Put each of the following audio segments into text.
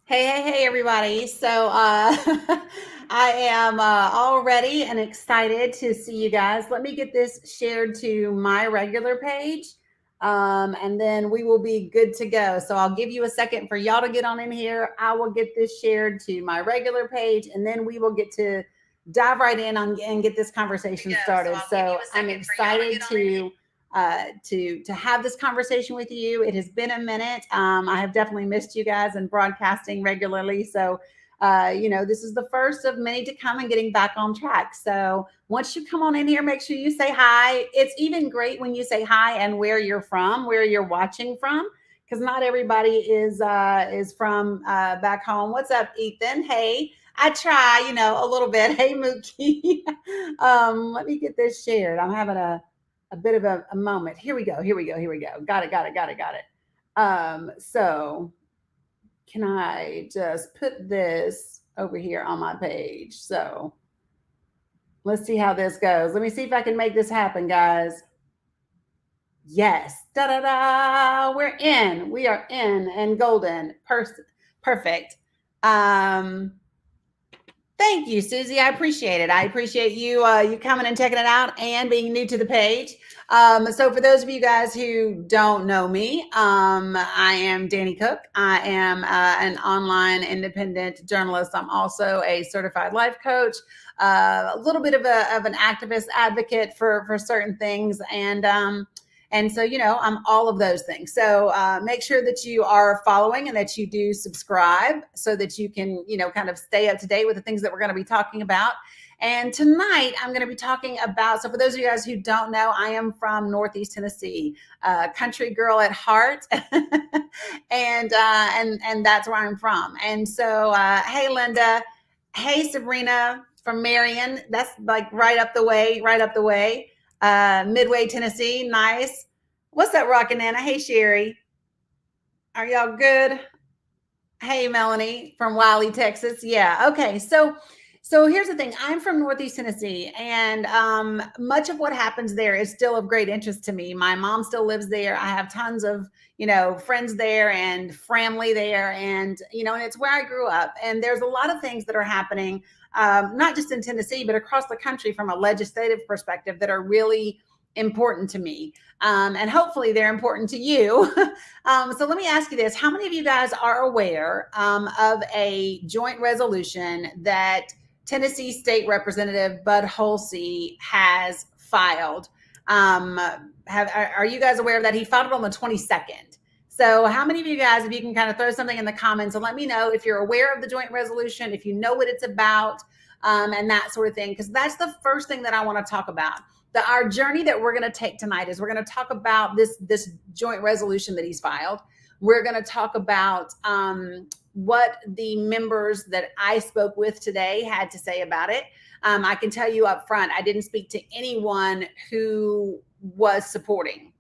Hey, everybody. So, I am all ready and excited to see you guys. Let me get this shared to my regular page, and then we will be good to go. So, I'll give you a second for y'all to get on in here. I will get this shared to my regular page, and then we will get to dive right in on and get this conversation started. So, I'm excited to have this conversation with you. It has been a minute. I have definitely missed you guys and broadcasting regularly. So, this is the first of many to come and getting back on track. So once you come on in here, make sure you say hi. It's even great when you say hi and where you're from, where you're watching from, because not everybody is from back home. What's up, Ethan? Hey. I try, a little bit. Hey, Mookie. Let me get this shared. I'm having a bit of a moment. Here we go. Got it. So can I just put this over here on my page? So let's see how this goes. Let me see if I can make this happen, guys. Yes. Da da da. We're in. We are in and golden. Perfect. Thank you, Susie. I appreciate it. I appreciate you coming and checking it out and being new to the page. So for those of you guys who don't know me, I am Danny Cook. I am an online independent journalist. I'm also a certified life coach, a little bit of an activist advocate for certain things, and so, I'm all of those things. So make sure that you are following and that you do subscribe so that you can, kind of stay up to date with the things that we're going to be talking about. And tonight I'm going to be talking about, so for those of you guys who don't know, I am from Northeast Tennessee, country girl at heart. and that's where I'm from. And so, hey, Linda. Hey, Sabrina from Marion. That's like right up the way. Midway, Tennessee. Nice. What's that, Rockin' Nana? Hey, Sherry. Are y'all good? Hey, Melanie from Wiley, Texas. Yeah. Okay. So here's the thing. I'm from Northeast Tennessee, and much of what happens there is still of great interest to me. My mom still lives there. I have tons of friends there and family there, and and it's where I grew up. And there's a lot of things that are happening, not just in Tennessee, but across the country from a legislative perspective that are really important to me. And hopefully they're important to you. So let me ask you this. How many of you guys are aware of a joint resolution that Tennessee State Representative Bud Hulsey has filed? Are you guys aware of that? He filed it on the 22nd. So how many of you guys, if you can kind of throw something in the comments and let me know if you're aware of the joint resolution, if you know what it's about, and that sort of thing, because that's the first thing that I want to talk about. Our journey that we're going to take tonight is we're going to talk about this joint resolution that he's filed. We're going to talk about what the members that I spoke with today had to say about it. I can tell you up front, I didn't speak to anyone who was supporting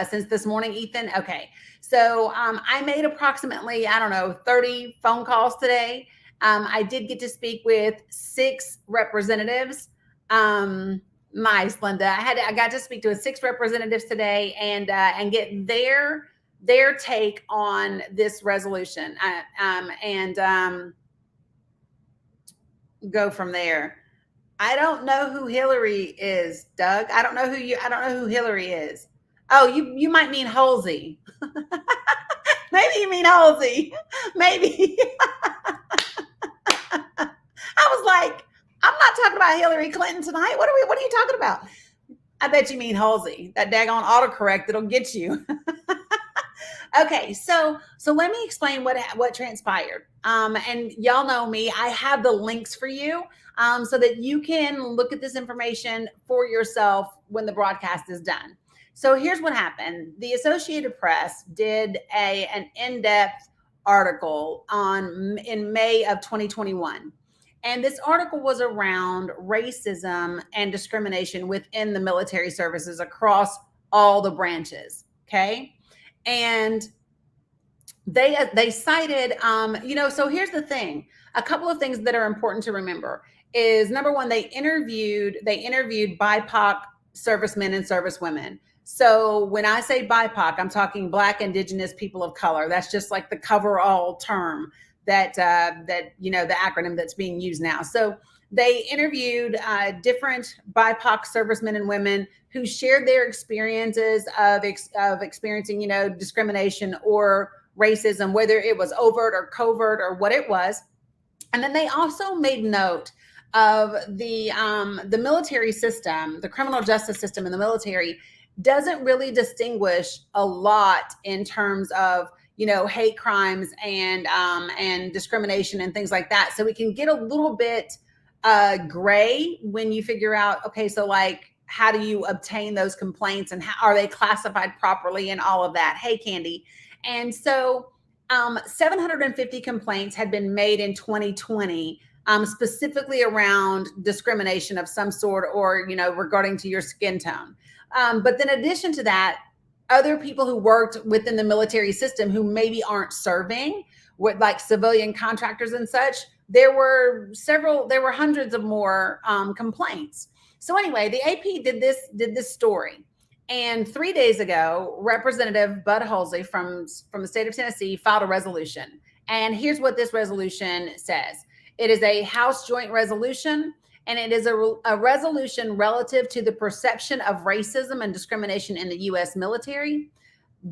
since this morning, Ethan. Okay. So I made approximately, 30 phone calls today. I did get to speak with 6 representatives. Nice, Linda. I got to speak to 6 representatives today and get their take on this resolution, and go from there. I don't know who Hillary is, Doug. I don't know who Hillary is. Oh, you might mean Hulsey. Maybe you mean Hulsey. Maybe. I was like, I'm not talking about Hillary Clinton tonight. What are you talking about? I bet you mean Hulsey. That daggone autocorrect that'll get you. Okay, so let me explain what transpired. And y'all know me. I have the links for you, so that you can look at this information for yourself when the broadcast is done. So here's what happened. The Associated Press did an in-depth article in May of 2021. And this article was around racism and discrimination within the military services across all the branches. Okay. And they cited, so here's the thing. A couple of things that are important to remember is, number one, they interviewed BIPOC servicemen and servicewomen. So when I say BIPOC, I'm talking Black, Indigenous, people of color. That's just like the coverall term. that the acronym that's being used now. So they interviewed different BIPOC servicemen and women who shared their experiences of experiencing, discrimination or racism, whether it was overt or covert or what it was. And then they also made note of the military system, the criminal justice system in the military doesn't really distinguish a lot in terms of hate crimes and discrimination and things like that. So we can get a little bit gray when you figure out, okay, so like, how do you obtain those complaints and how are they classified properly and all of that? Hey, Candy. And so 750 complaints had been made in 2020, specifically around discrimination of some sort or, regarding to your skin tone. But then in addition to that, other people who worked within the military system who maybe aren't serving with like civilian contractors and such, there were hundreds of more complaints. So anyway, the AP did this story. And 3 days ago, Representative Bud Hulsey from the state of Tennessee filed a resolution. And here's what this resolution says. It is a House joint resolution, and it is a resolution relative to the perception of racism and discrimination in the U.S. military.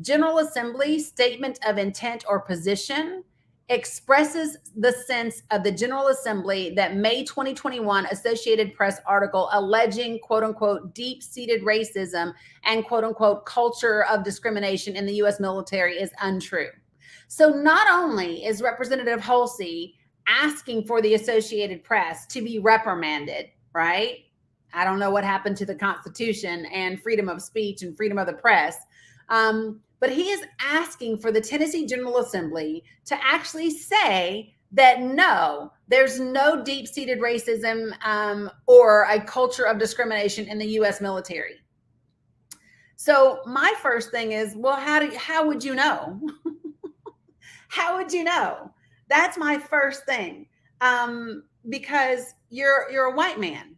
General Assembly statement of intent or position expresses the sense of the General Assembly that May 2021 Associated Press article alleging quote unquote deep-seated racism and quote unquote culture of discrimination in the U.S. military is untrue. So not only is Representative Hulsey asking for the Associated Press to be reprimanded, right? I don't know what happened to the Constitution and freedom of speech and freedom of the press. But he is asking for the Tennessee General Assembly to actually say that no, there's no deep-seated racism or a culture of discrimination in the U.S. military. So my first thing is, well, how would you know? How would you know? That's my first thing, because you're a white man.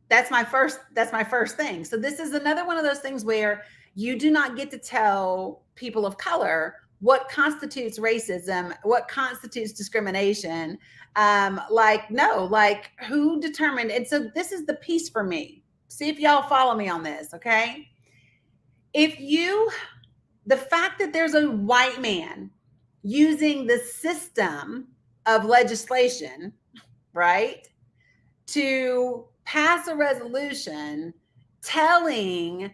That's my first thing. So this is another one of those things where you do not get to tell people of color what constitutes racism, what constitutes discrimination. Like who determined? And so this is the piece for me. See if y'all follow me on this, okay? The fact that there's a white man using the system of legislation, right, to pass a resolution telling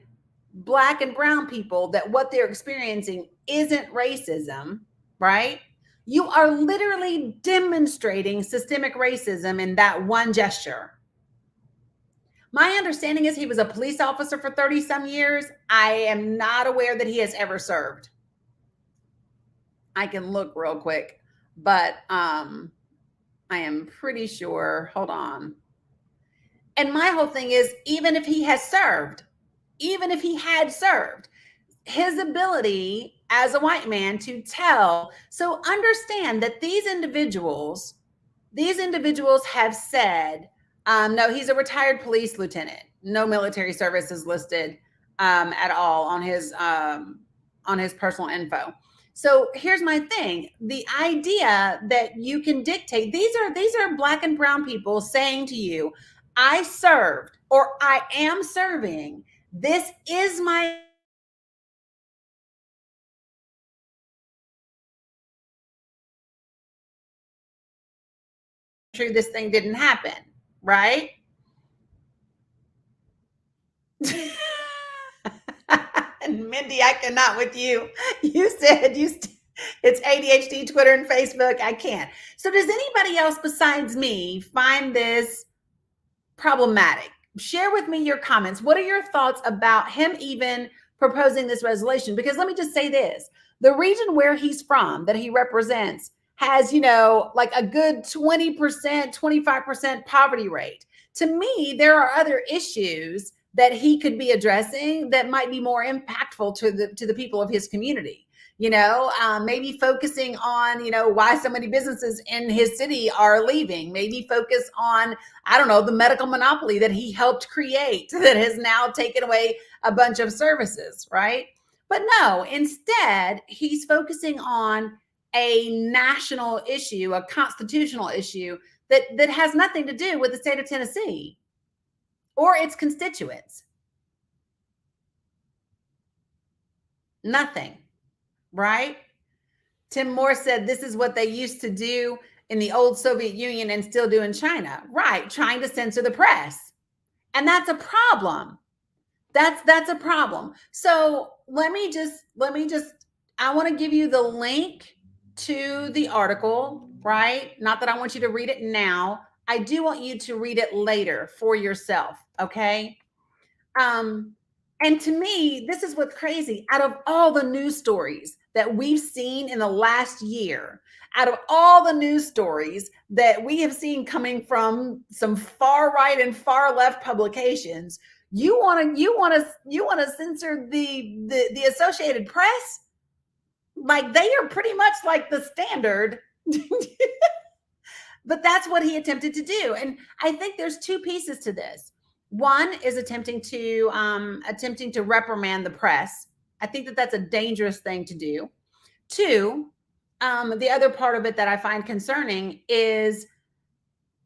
Black and brown people that what they're experiencing isn't racism, right? You are literally demonstrating systemic racism in that one gesture. My understanding is he was a police officer for 30 some years. I am not aware that he has ever served. I can look real quick, but I am pretty sure. Hold on. And my whole thing is, even if he had served, his ability as a white man to tell. So understand that these individuals have said, no, he's a retired police lieutenant. No military service is listed at all on his personal info. So here's my thing. The idea that you can dictate, these are Black and brown people saying to you, I served or I am serving. This is my true. This thing didn't happen, right? And Mindy, I cannot with you. You said it's ADHD, Twitter, and Facebook. I can't. So does anybody else besides me find this problematic? Share with me your comments. What are your thoughts about him even proposing this resolution? Because let me just say this. The region where he's from, that he represents, has, like a good 20%, 25% poverty rate. To me, there are other issues that he could be addressing that might be more impactful to the people of his community. Maybe focusing on, why so many businesses in his city are leaving. Maybe focus on, I don't know, the medical monopoly that he helped create that has now taken away a bunch of services, right? But no, instead, he's focusing on a national issue, a constitutional issue that has nothing to do with the state of Tennessee or its constituents. Nothing, right? Tim Moore said this is what they used to do in the old Soviet Union and still do in China. Right, trying to censor the press. And that's a problem. That's a problem. So let me just I want to give you the link to the article, right? Not that I want you to read it now. I do want you to read it later for yourself, okay? And to me, this is what's crazy. Out of all the news stories that we've seen in the last year, out of all the news stories that we have seen coming from some far right and far left publications, you want to censor the Associated Press? Like, they are pretty much like the standard. But that's what he attempted to do. And I think there's two pieces to this. One is attempting to reprimand the press. I think that that's a dangerous thing to do. Two, the other part of it that I find concerning is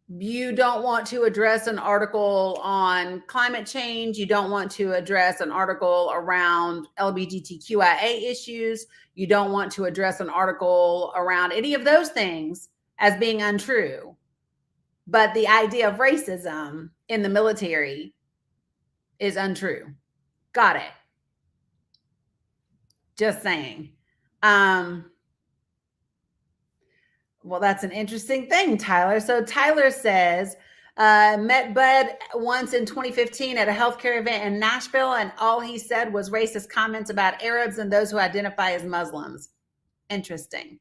you don't want to address an article on climate change. You don't want to address an article around LGBTQIA issues. You don't want to address an article around any of those things as being untrue. But the idea of racism in the military is untrue. Got it. Just saying. Well, that's an interesting thing, Tyler. So Tyler says, met Bud once in 2015 at a healthcare event in Nashville, and all he said was racist comments about Arabs and those who identify as Muslims. Interesting.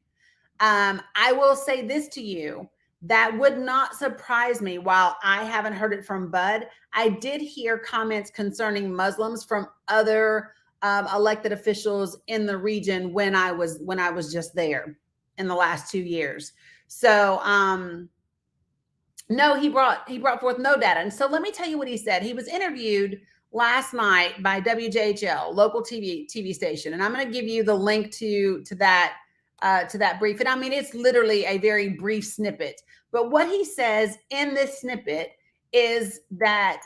I will say this to you. That would not surprise me. While I haven't heard it from Bud, I did hear comments concerning Muslims from other elected officials in the region when I was just there in the last 2 years. So no, he brought forth no data. And so let me tell you what he said. He was interviewed last night by WJHL, local TV station, and I'm going to give you the link to that brief. And I mean, it's literally a very brief snippet. But what he says in this snippet is that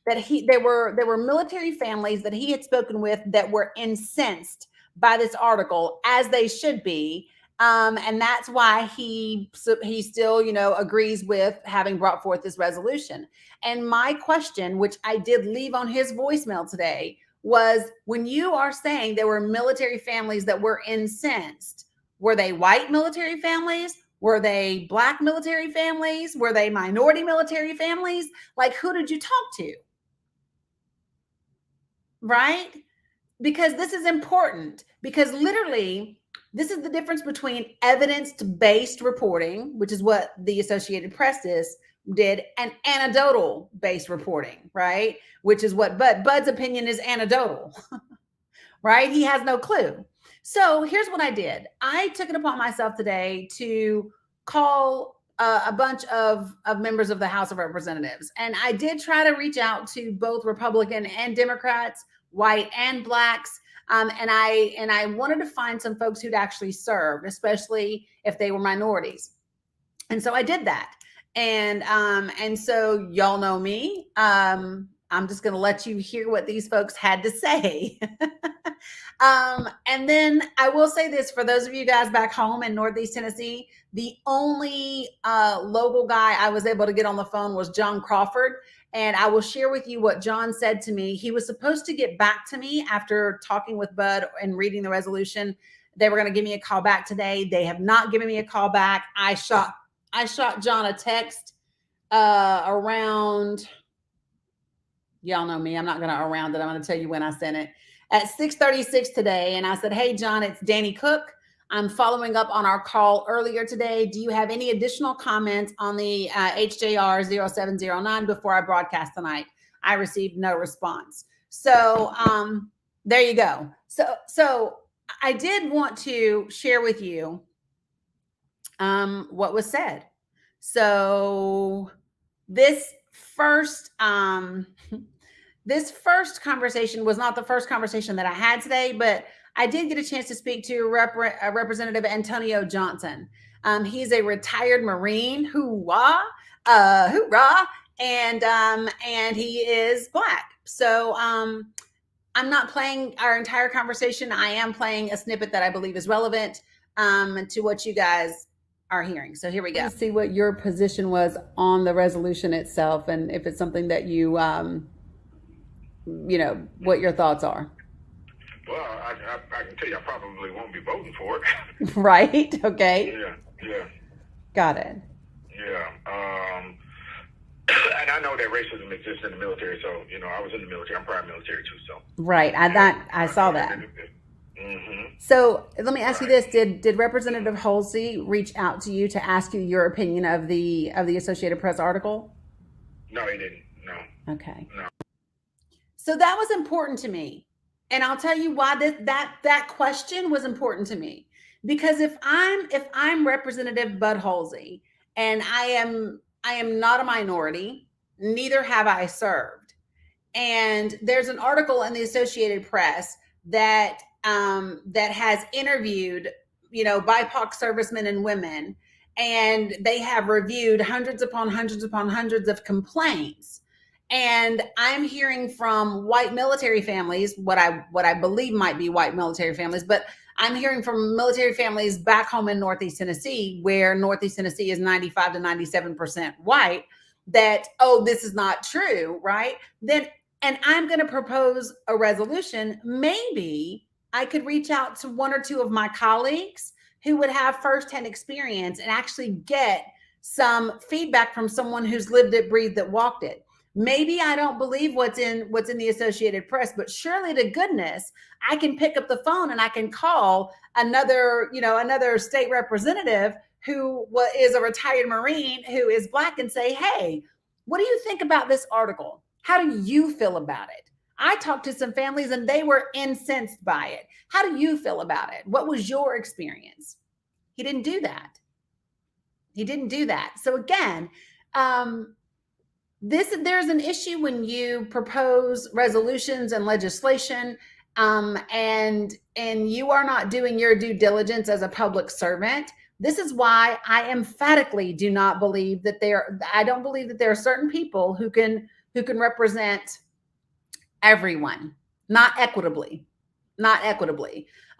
there were military families that he had spoken with that were incensed by this article, as they should be. And that's why he still, agrees with having brought forth this resolution. And my question, which I did leave on his voicemail today, was, when you are saying there were military families that were incensed, were they white military families? Were they Black military families? Were they minority military families? Like, who did you talk to? Right? Because this is important, because literally this is the difference between evidence-based reporting, which is what the Associated Press did, and anecdotal-based reporting, right? Which is what Bud's opinion is anecdotal, right? He has no clue. So here's what I did. I took it upon myself today to call a bunch of members of the House of Representatives. And I did try to reach out to both Republican and Democrats, white and Blacks. And I wanted to find some folks who'd actually served, especially if they were minorities. And so I did that. And so y'all know me. I'm just going to let you hear what these folks had to say. And then I will say this, for those of you guys back home in Northeast Tennessee, the only local guy I was able to get on the phone was John Crawford. And I will share with you what John said to me. He was supposed to get back to me after talking with Bud and reading the resolution. They were going to give me a call back today. They have not given me a call back. I shot John a text around, y'all know me, I'm not going to around it. I'm going to tell you when I sent it. At 6:36 today. And I said, hey, John, it's Danny Cook. I'm following up on our call earlier today. Do you have any additional comments on the HJR 0709 before I broadcast tonight? I received no response. So there you go. So I did want to share with you what was said. So this first this first conversation was not the first conversation that I had today, but I did get a chance to speak to Representative Antonio Johnson. He's a retired Marine, hoorah, and he is Black. So I'm not playing our entire conversation. I am playing a snippet that I believe is relevant to what you guys are hearing. So here we go. See what your position was on the resolution itself, and if it's something that you what your thoughts are. Well, I can tell you I probably won't be voting for it. Right? Okay. Yeah. Got it. Yeah. And I know that racism exists in the military, so I was in the military. I'm prior military too, so. Right. I saw that. Mm-hmm. So let me ask you this: Did Representative Hulsey reach out to you to ask you your opinion of the Associated Press article? No, he didn't. No. Okay. No. So that was important to me, and I'll tell you why that question was important to me. Because if I'm Representative Bud Hulsey, and I am not a minority, neither have I served, and there's an article in the Associated Press that has interviewed, BIPOC servicemen and women, and they have reviewed hundreds upon hundreds upon hundreds of complaints. And I'm hearing from white military families, what I believe might be white military families, but I'm hearing from military families back home in Northeast Tennessee, where Northeast Tennessee is 95 to 97% white, that, oh, this is not true, right? And I'm going to propose a resolution. Maybe I could reach out to one or two of my colleagues who would have firsthand experience and actually get some feedback from someone who's lived it, breathed it, walked it. Maybe I don't believe what's in the Associated Press, but surely to goodness, I can pick up the phone and I can call another state representative who is a retired Marine who is Black and say, hey, what do you think about this article? How do you feel about it? I talked to some families and they were incensed by it. How do you feel about it? What was your experience? He didn't do that. So again, there's an issue when you propose resolutions and legislation, and you are not doing your due diligence as a public servant. This is why I emphatically do not believe that I don't believe that there are certain people who can represent everyone, not equitably.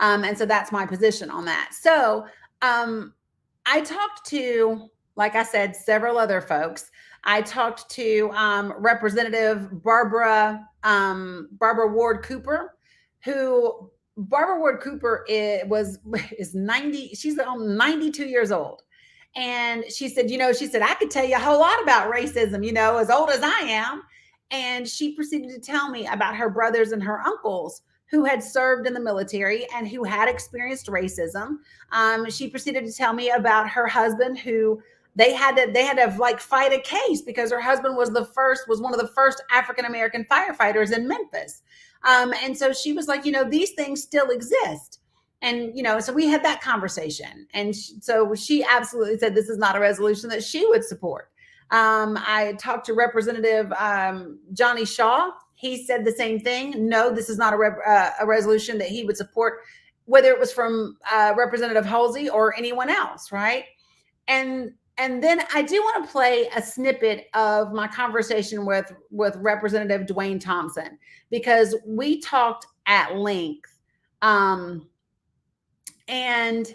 And so that's my position on that. So I talked to, like I said, several other folks. I talked to Representative Barbara Ward Cooper, who Barbara Ward Cooper is 90. She's 92 years old. And she said, I could tell you a whole lot about racism, as old as I am. And she proceeded to tell me about her brothers and her uncles who had served in the military and who had experienced racism. She proceeded to tell me about her husband, who they had to like fight a case because her husband was one of the first African-American firefighters in Memphis. And so she was like, these things still exist. And, so we had that conversation. And so she absolutely said this is not a resolution that she would support. I talked to Representative Johnny Shaw. He said the same thing. No, this is not a resolution that he would support, whether it was from Representative Hulsey or anyone else, right? And then I do want to play a snippet of my conversation with Representative Dwayne Thompson, because we talked at length. And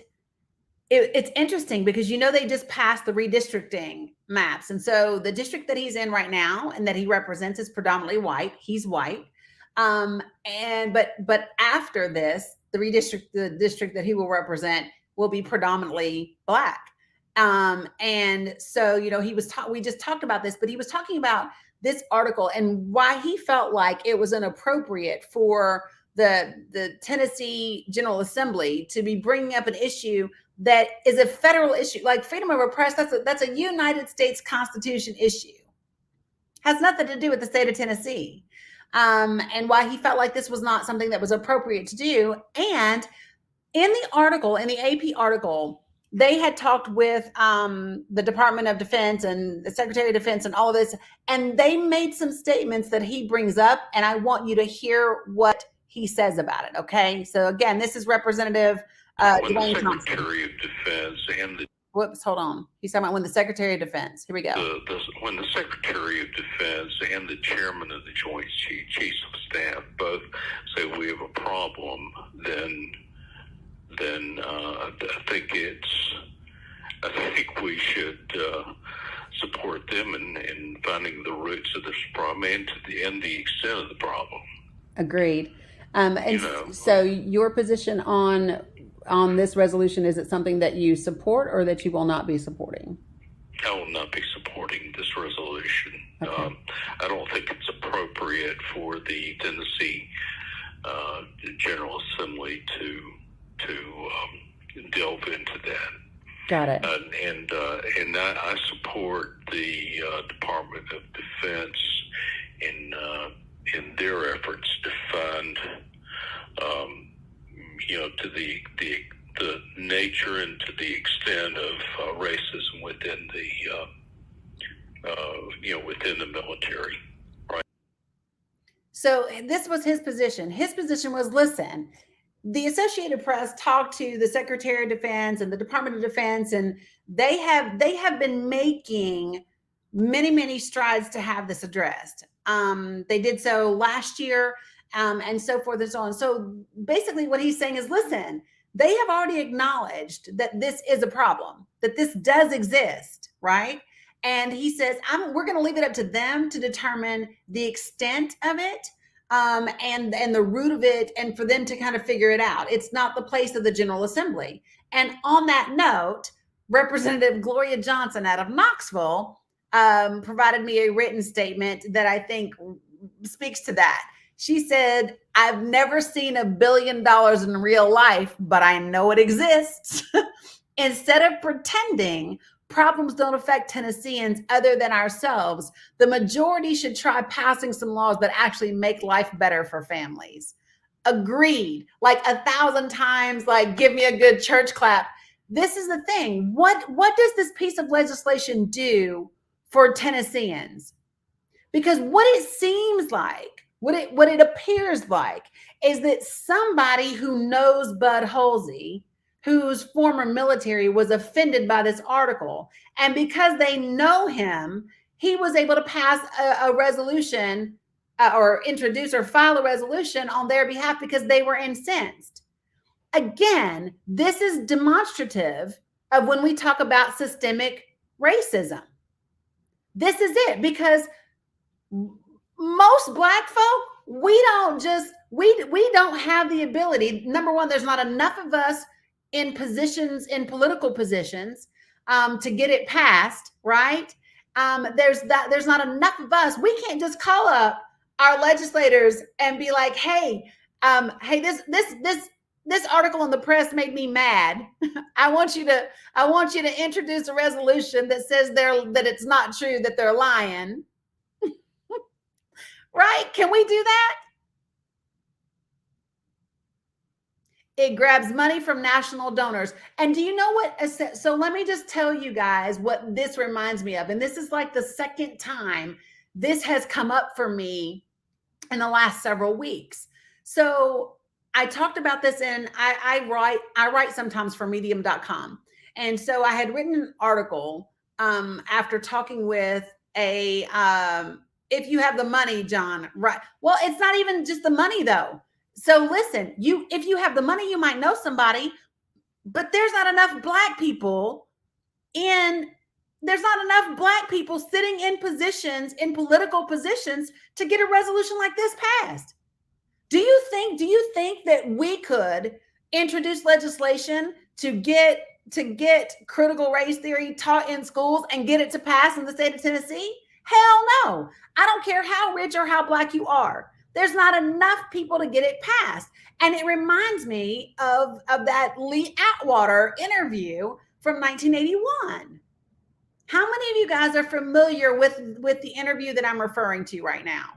it's interesting because, they just passed the redistricting maps. And so the district that he's in right now and that he represents is predominantly white. He's white. But after this, the district that he will represent will be predominantly Black. And so, we just talked about this, but he was talking about this article and why he felt like it was inappropriate for the Tennessee General Assembly to be bringing up an issue that is a federal issue, like freedom of the press. That's a United States Constitution issue. Has nothing to do with the state of Tennessee. And why he felt like this was not something that was appropriate to do. And in the article, in the AP article, they had talked with the Department of Defense and the Secretary of Defense and all of this, and they made some statements that he brings up, and I want you to hear what he says about it. Okay, so again, this is Representative when the Dwayne Thompson. Secretary of Defense and the Whoops, hold on. He's talking about when the Secretary of Defense. Here we go. when the Secretary of Defense and the Chairman of the Joint Chiefs of Staff both say we have a problem, then I think we should support them in finding the roots of this problem and the extent of the problem. Agreed. So your position on this resolution, is it something that you support or that you will not be supporting? I will not be supporting this resolution. Okay. I don't think it's appropriate for the Tennessee General Assembly to delve into that. Got it. And I support the Department of Defense in their efforts to fund, to the nature and to the extent of racism within the military. Right. So this was his position. His position was, listen, the Associated Press talked to the Secretary of Defense and the Department of Defense, and they have been making many strides to have this addressed. They did so last year, and so forth and so on. So basically what he's saying is, listen, they have already acknowledged that this is a problem, that this does exist, right? And he says, we're going to leave it up to them to determine the extent of it, and the root of it, and for them to kind of figure it out. It's not the place of the General Assembly. And on that note, Representative Gloria Johnson out of Knoxville provided me a written statement that I think speaks to that. She said, I've never seen $1 billion in real life, but I know it exists. Instead of pretending problems don't affect Tennesseans other than ourselves, the majority should try passing some laws that actually make life better for families. Agreed. Like 1,000 times, like give me a good church clap. This is the thing. What does this piece of legislation do for Tennesseans? Because what it seems like, what it appears like, is that somebody who knows Bud Hulsey, whose former military, was offended by this article, and because they know him, he was able to pass a resolution or introduce or file a resolution on their behalf because they were incensed. Again, this is demonstrative of when we talk about systemic racism. This is it, because most Black folk, we don't have the ability. Number one, there's not enough of us in positions, in political positions, to get it passed, right? There's not enough of us. We can't just call up our legislators and be like, hey, this article in the press made me mad. I want you to introduce a resolution that says that it's not true, that they're lying. Right? Can we do that? It grabs money from national donors. And do you know what? So let me just tell you guys what this reminds me of. And this is like the second time this has come up for me in the last several weeks. So I talked about this, and I write sometimes for medium.com. And so I had written an article after talking with a, if you have the money, John, right? Well, it's not even just the money though. So listen, if you have the money, you might know somebody, but there's not enough Black people sitting in positions, in political positions, to get a resolution like this passed. Do you think that we could introduce legislation to get critical race theory taught in schools and get it to pass in the state of Tennessee? Hell no. I don't care how rich or how Black you are. There's not enough people to get it passed. And it reminds me of that Lee Atwater interview from 1981. How many of you guys are familiar with the interview that I'm referring to right now?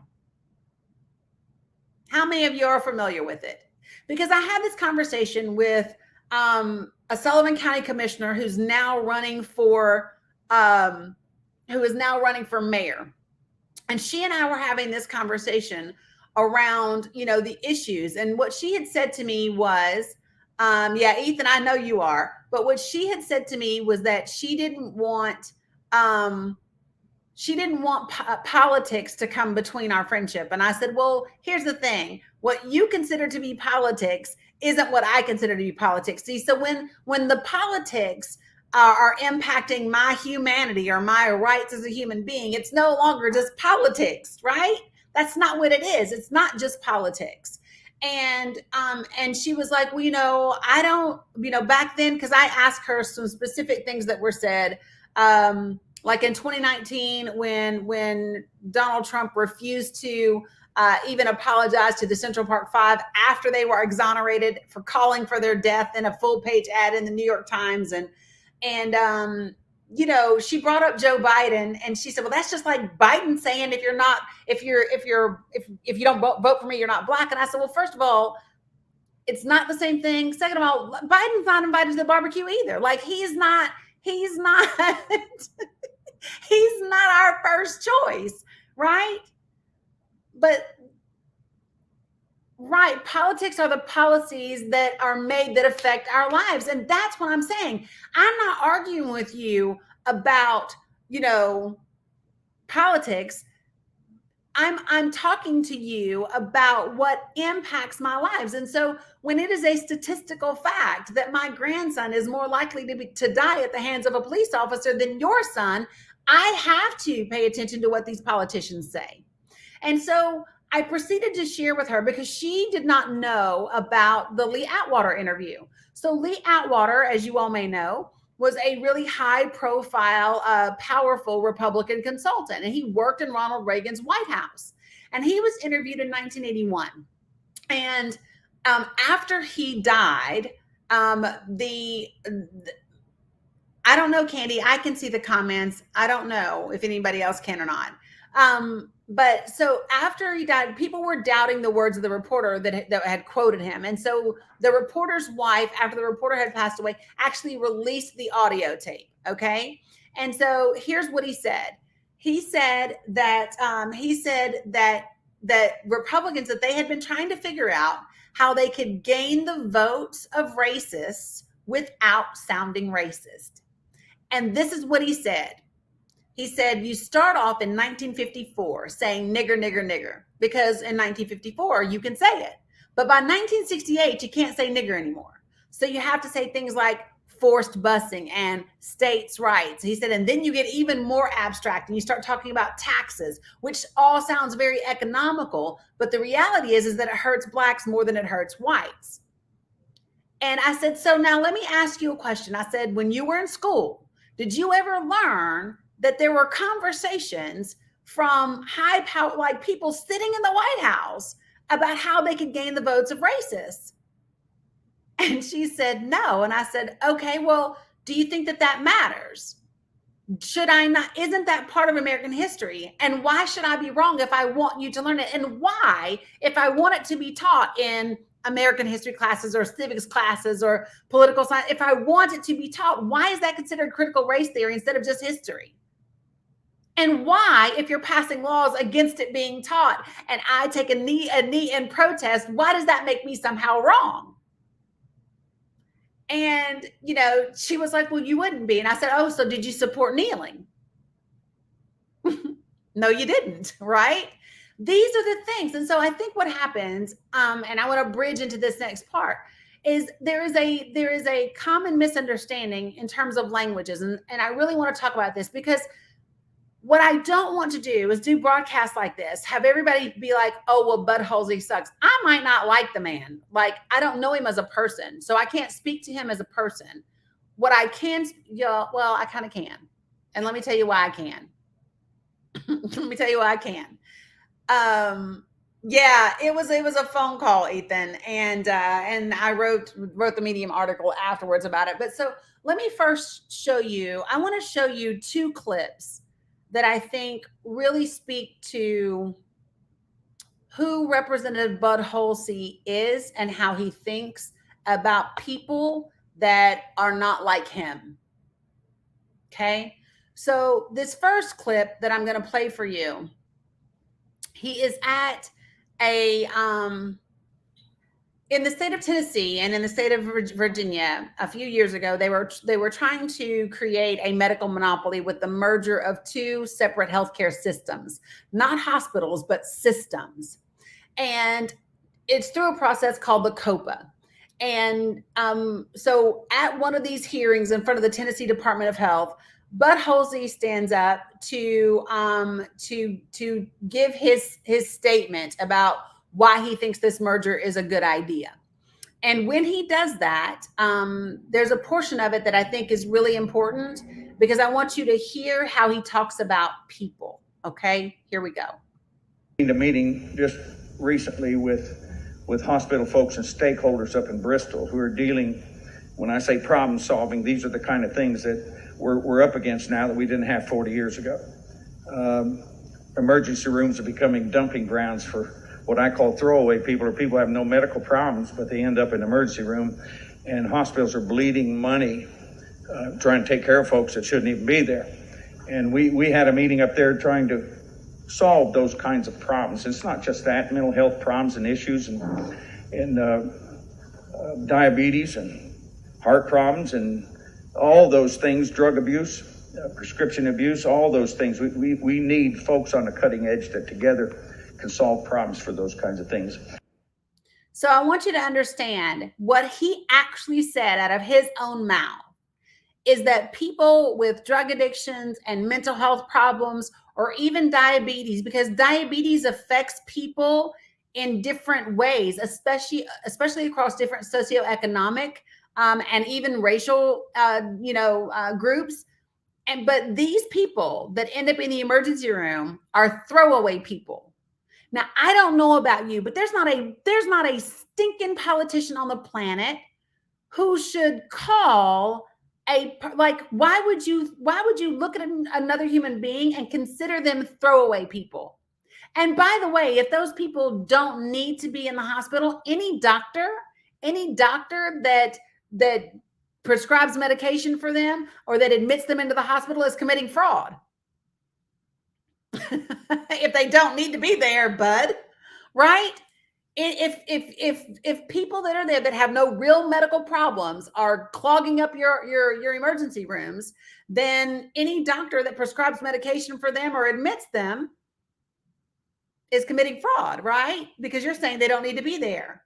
How many of you are familiar with it? Because I had this conversation with a Sullivan County commissioner who's now running for mayor. And she and I were having this conversation around, the issues. And what she had said to me was, yeah, Ethan, I know you are. But what she had said to me was that she didn't want politics to come between our friendship. And I said, well, here's the thing. What you consider to be politics isn't what I consider to be politics. See, so when the politics are impacting my humanity or my rights as a human being, it's no longer just politics, right? That's not what it is. It's not just politics. And she was like, well, I don't, back then, because I asked her some specific things that were said, like in 2019 when Donald Trump refused to even apologize to the Central Park Five after they were exonerated for calling for their death in a full-page ad in the New York Times. And she brought up Joe Biden, and she said, well, that's just like Biden saying if you don't vote for me, you're not black. And I said, well, first of all, it's not the same thing. Second of all, Biden's not invited to the barbecue either. Like he's not he's not our first choice, right? But right, politics are the policies that are made that affect our lives. And that's what I'm saying. I'm not arguing with you about, politics. I'm talking to you about what impacts my lives. And so when it is a statistical fact that my grandson is more likely to die at the hands of a police officer than your son, I have to pay attention to what these politicians say. And so I proceeded to share with her, because she did not know about the Lee Atwater interview. So Lee Atwater, as you all may know, was a really high profile, powerful Republican consultant. And he worked in Ronald Reagan's White House. And he was interviewed in 1981. And after he died, I don't know, Candy, I can see the comments. I don't know if anybody else can or not. But so after he died, people were doubting the words of the reporter that had quoted him. And so the reporter's wife, after the reporter had passed away, actually released the audio tape. Okay. And so here's what he said. He said that that Republicans, that they had been trying to figure out how they could gain the votes of racists without sounding racist. And this is what he said. He said, you start off in 1954 saying nigger, nigger, nigger, because in 1954 you can say it. But by 1968, you can't say nigger anymore. So you have to say things like forced busing and states' rights. He said, and then you get even more abstract and you start talking about taxes, which all sounds very economical. But the reality is that it hurts blacks more than it hurts whites. And I said, so now let me ask you a question. I said, when you were in school, did you ever learn that there were conversations from high power, like people sitting in the White House, about how they could gain the votes of racists? And she said, no. And I said, okay, well, do you think that matters? Should I not? Isn't that part of American history? And why should I be wrong if I want you to learn it? And why, if I want it to be taught in American history classes or civics classes or political science, if I want it to be taught, why is that considered critical race theory instead of just history? And why, if you're passing laws against it being taught and I take a knee in protest, why does that make me somehow wrong? And, she was like, well, you wouldn't be. And I said, oh, so did you support kneeling? No, you didn't, right? These are the things. And so I think what happens, and I want to bridge into this next part, is there is a common misunderstanding in terms of languages. And I really want to talk about this, because what I don't want to do is do broadcasts like this, have everybody be like, oh, well, Bud Hulsey sucks. I might not like the man. Like, I don't know him as a person, so I can't speak to him as a person. What I can, well, I kind of can. And let me tell you why I can. Let me tell you why I can. Yeah, it was a phone call, Ethan. And I wrote the Medium article afterwards about it. But so let me first show you, I want to show you two clips that I think really speak to who Representative Bud Hulsey is and how he thinks about people that are not like him. Okay. So this first clip that I'm going to play for you, he is at a in the state of Tennessee and in the state of Virginia a few years ago. They were trying to create a medical monopoly with the merger of two separate healthcare systems, not hospitals, but systems. And it's through a process called the COPA. And so at one of these hearings in front of the Tennessee Department of Health, Bud Hulsey stands up to give his statement about why he thinks this merger is a good idea. And when he does that, there's a portion of it that I think is really important, because I want you to hear how he talks about people. Okay, here we go. A meeting just recently with hospital folks and stakeholders up in Bristol who are dealing, when I say problem solving, these are the kind of things that we're up against now that we didn't have 40 years ago. Emergency rooms are becoming dumping grounds for what I call throwaway people, or people who have no medical problems, but they end up in an emergency room, and hospitals are bleeding money trying to take care of folks that shouldn't even be there. And we had a meeting up there trying to solve those kinds of problems. It's not just that, mental health problems and issues and diabetes and heart problems and all those things, drug abuse, prescription abuse, all those things. We need folks on the cutting edge that together can solve problems for those kinds of things. So I want you to understand what he actually said out of his own mouth is that people with drug addictions and mental health problems, or even diabetes, because diabetes affects people in different ways, especially across different socioeconomic and even racial groups. But these people that end up in the emergency room are throwaway people. Now, I don't know about you, but there's not a stinking politician on the planet who should call why would you look at another human being and consider them throwaway people? And by the way, if those people don't need to be in the hospital, any doctor that prescribes medication for them or that admits them into the hospital is committing fraud. If they don't need to be there, bud, right? If people that are there that have no real medical problems are clogging up your emergency rooms, then any doctor that prescribes medication for them or admits them is committing fraud, right? Because you're saying they don't need to be there.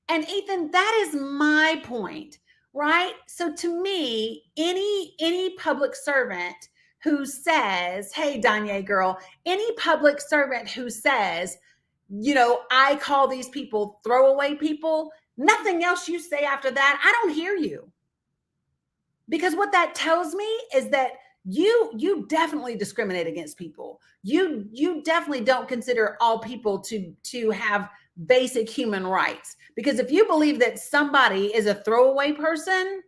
And Ethan, that is my point, right? So to me, any public servant who says, hey, Danye girl, any public servant who says, I call these people throwaway people, nothing else you say after that, I don't hear you. Because what that tells me is that you definitely discriminate against people. You definitely don't consider all people to have basic human rights. Because if you believe that somebody is a throwaway person,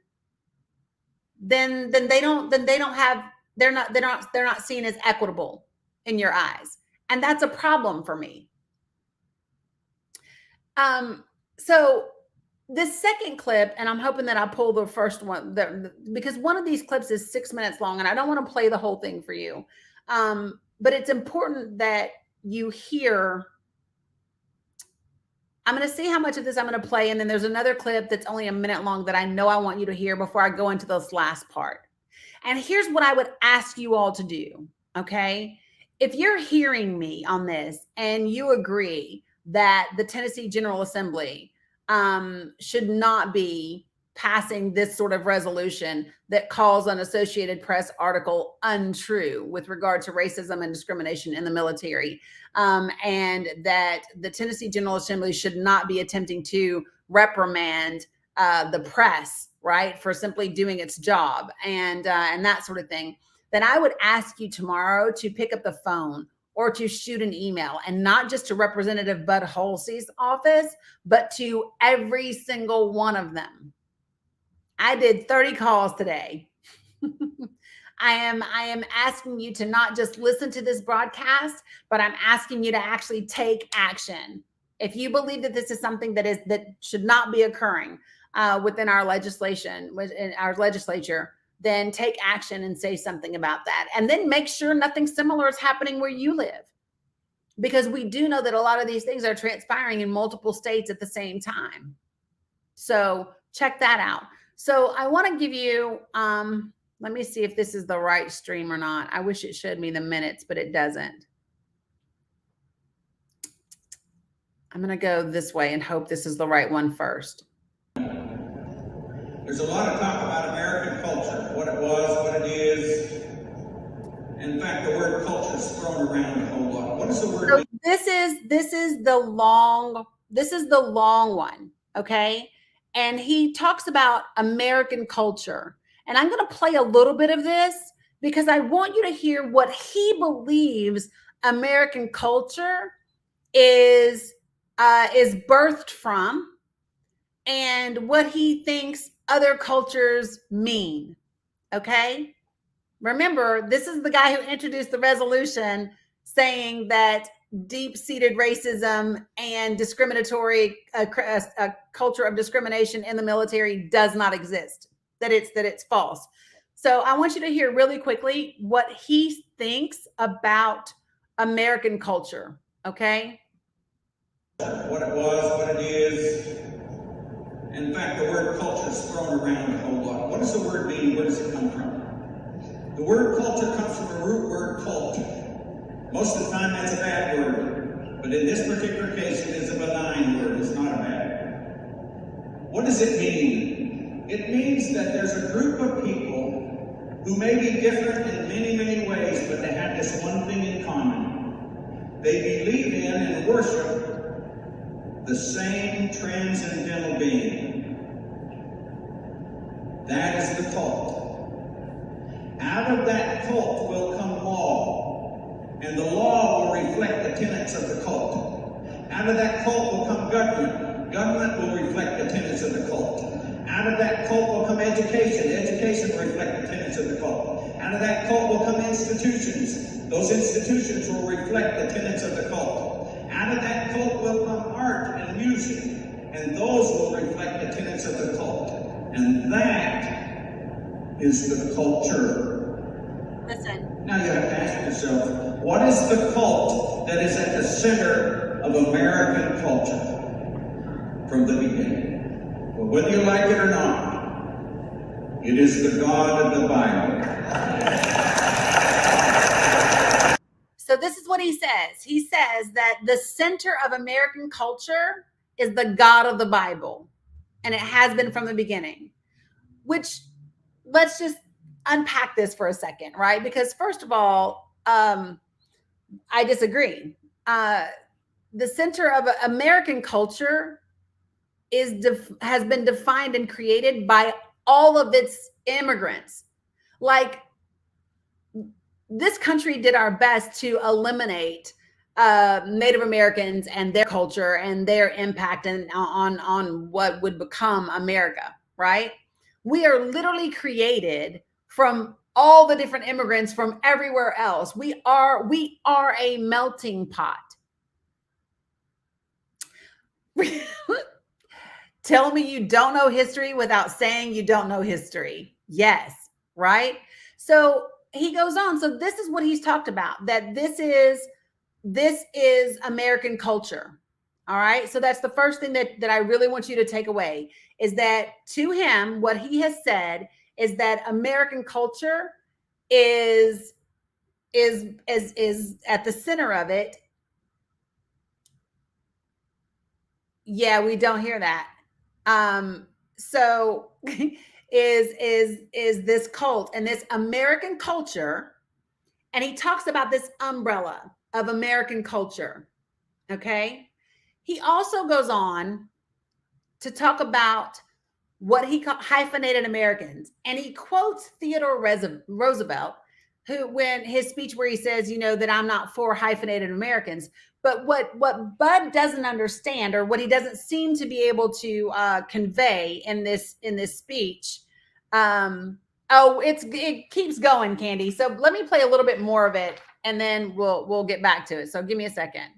then they're not seen as equitable in your eyes. And that's a problem for me. So this second clip, and I'm hoping that I pull the first one because one of these clips is 6 minutes long and I don't want to play the whole thing for you. But it's important that you hear. I'm going to see how much of this I'm going to play. And then there's another clip that's only a minute long that I know I want you to hear before I go into this last part. And here's what I would ask you all to do. Okay. If you're hearing me on this and you agree that the Tennessee General Assembly should not be passing this sort of resolution that calls an Associated Press article untrue with regard to racism and discrimination in the military, and that the Tennessee General Assembly should not be attempting to reprimand the press, right, for simply doing its job and that sort of thing, then I would ask you tomorrow to pick up the phone or to shoot an email, and not just to Representative Bud Hulsey's office, but to every single one of them. I did 30 calls today. I am asking you to not just listen to this broadcast, but I'm asking you to actually take action. If you believe that this is something that should not be occurring, within our legislation, in our legislature, then take action and say something about that. And then make sure nothing similar is happening where you live. Because we do know that a lot of these things are transpiring in multiple states at the same time. So check that out. So I want to give you, let me see if this is the right stream or not. I wish it showed me the minutes, but it doesn't. I'm going to go this way and hope this is the right one first. There's a lot of talk about American culture, what it was, what it is. In fact, the word culture is thrown around a whole lot. What does the word mean? This is the long one, okay? And he talks about American culture. And I'm going to play a little bit of this because I want you to hear what he believes American culture is birthed from and what he thinks other cultures mean, okay? Remember, this is the guy who introduced the resolution saying that deep-seated racism and discriminatory a culture of discrimination in the military does not exist, that it's false. So I want you to hear really quickly what he thinks about American culture, okay? What it was, what it is. In fact, the word culture is thrown around a whole lot. What does the word mean? Where does it come from? The word culture comes from a root word cult. Most of the time that's a bad word, but in this particular case it is a benign word, it's not a bad. What does it mean? It means that there's a group of people who may be different in many, many ways, but they have this one thing in common. They believe in and worship the same transcendental being. That is the cult. Out of that cult will come law, and the law will reflect the tenets of the cult. Out of that cult will come government. Government will reflect the tenets of the cult. Out of that cult will come education. Education will reflect the tenets of the cult. Out of that cult will come institutions. Those institutions will reflect the tenets of the cult. Out of that cult will come art and music, and those will reflect the tenets of the cult. And that is the culture. Listen. Now you have to ask yourself, what is the cult that is at the center of American culture from the beginning? Well, whether you like it or not, it is the God of the Bible. So this is what he says. He says that the center of American culture is the God of the Bible. And it has been from the beginning. Which, let's just unpack this for a second, right? Because first of all, I disagree. The center of American culture has been defined and created by all of its immigrants. Like, this country did our best to eliminate Native Americans and their culture and their impact on what would become America, right? We are literally created from all the different immigrants from everywhere else. We are a melting pot. Tell me you don't know history without saying you don't know history. Yes, right? So he goes on. So this is what he's talked about, that this is American culture. All right. So that's the first thing that I really want you to take away, is that to him, what he has said is that American culture is at the center of it. Yeah, we don't hear that. So is this cult and this American culture, and he talks about this umbrella of American culture. Okay. He also goes on to talk about what he called hyphenated Americans. And he quotes Theodore Roosevelt, who, when his speech where he says, that I'm not for hyphenated Americans. But what Bud doesn't understand, or what he doesn't seem to be able to convey in this speech, it keeps going, Candy. So let me play a little bit more of it, and then we'll get back to it. So give me a second.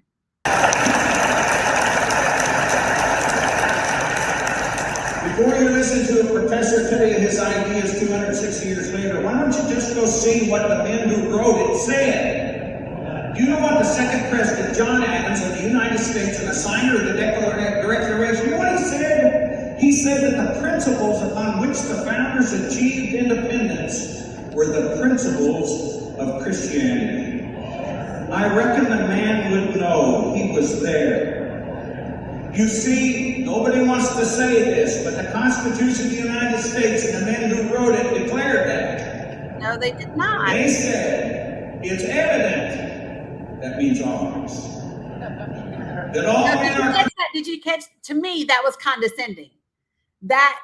We Before you listen to a professor tell you his ideas 260 years later, why don't you just go see what the men who wrote it said? Do you know what the second president, John Adams of the United States, and a signer of the Declaration, you know what he said? He said that the principles upon which the founders achieved independence were the principles of Christianity. I reckon the man would know. He was there. You see, nobody wants to say this, but the Constitution of the United States and the men who wrote it declared that. No, they did not. They said, it's evident. That means obvious. That all men are... Did you catch? To me, that was condescending. That